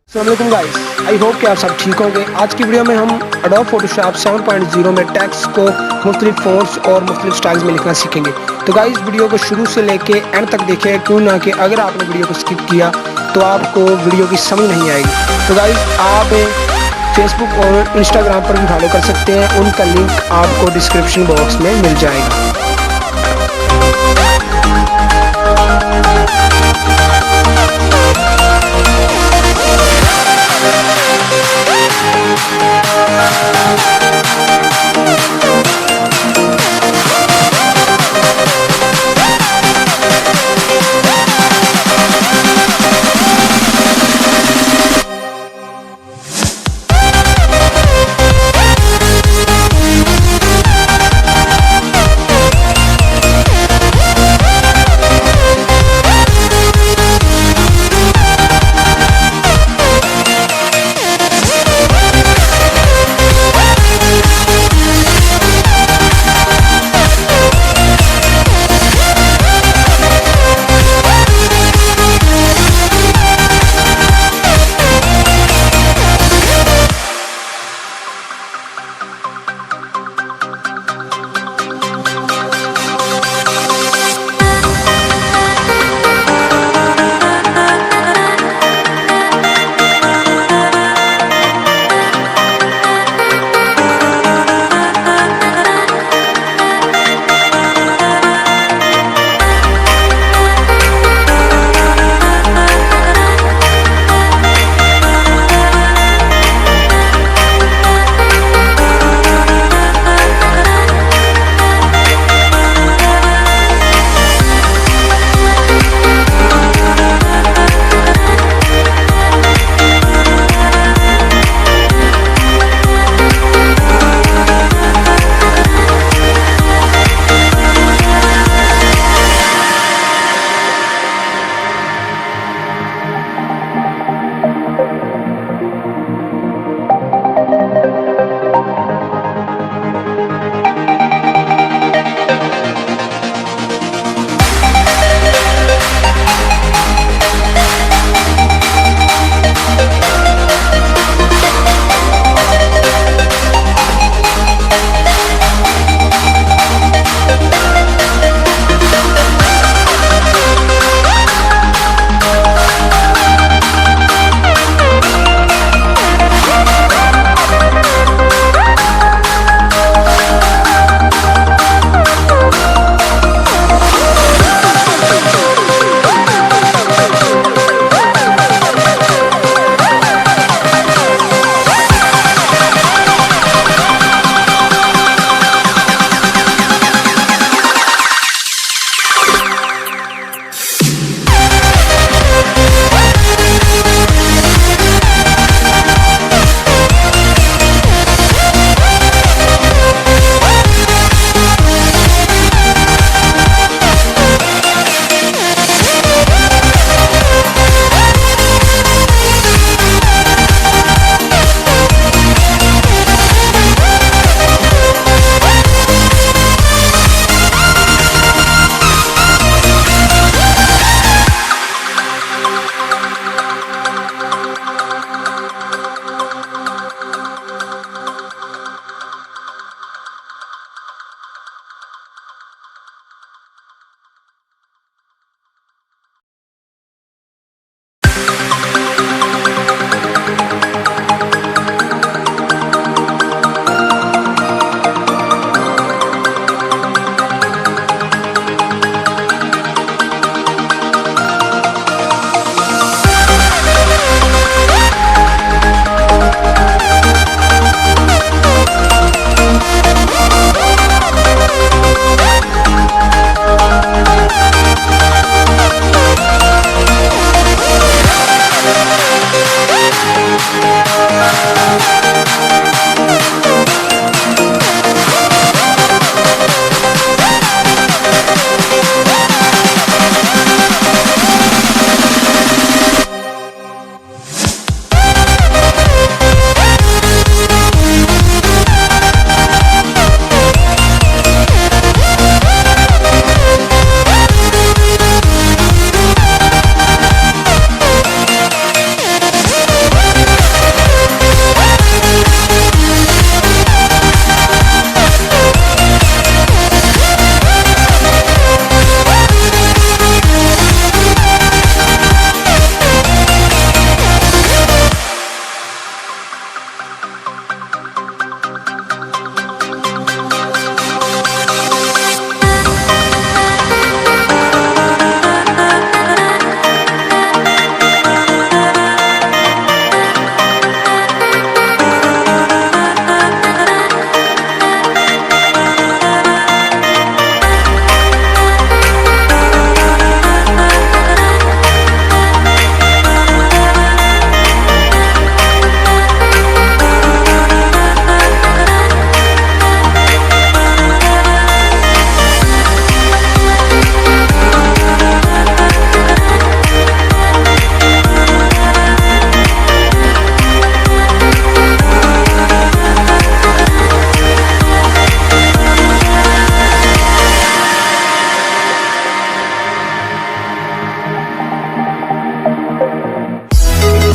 अस्सलामुअलैकुम guys, I hope कि आप सब ठीक होंगे। आज की वीडियो में हम Adobe Photoshop 7.0 में टेक्स्ट को मुख्तलिफ फ़ॉन्ट्स और मुख्तलिफ स्टाइल्स में लिखना सीखेंगे। तो गाइस वीडियो को शुरू से लेके एंड तक देखें, क्यों ना कि अगर आपने वीडियो को स्किप किया तो आपको वीडियो की समझ नहीं आएगी। तो गाइस आप फेसबुक और इंस्टाग्राम पर भी फॉलो कर सकते हैं, उनका लिंक आपको डिस्क्रिप्शन बॉक्स में मिल जाएगा।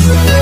है।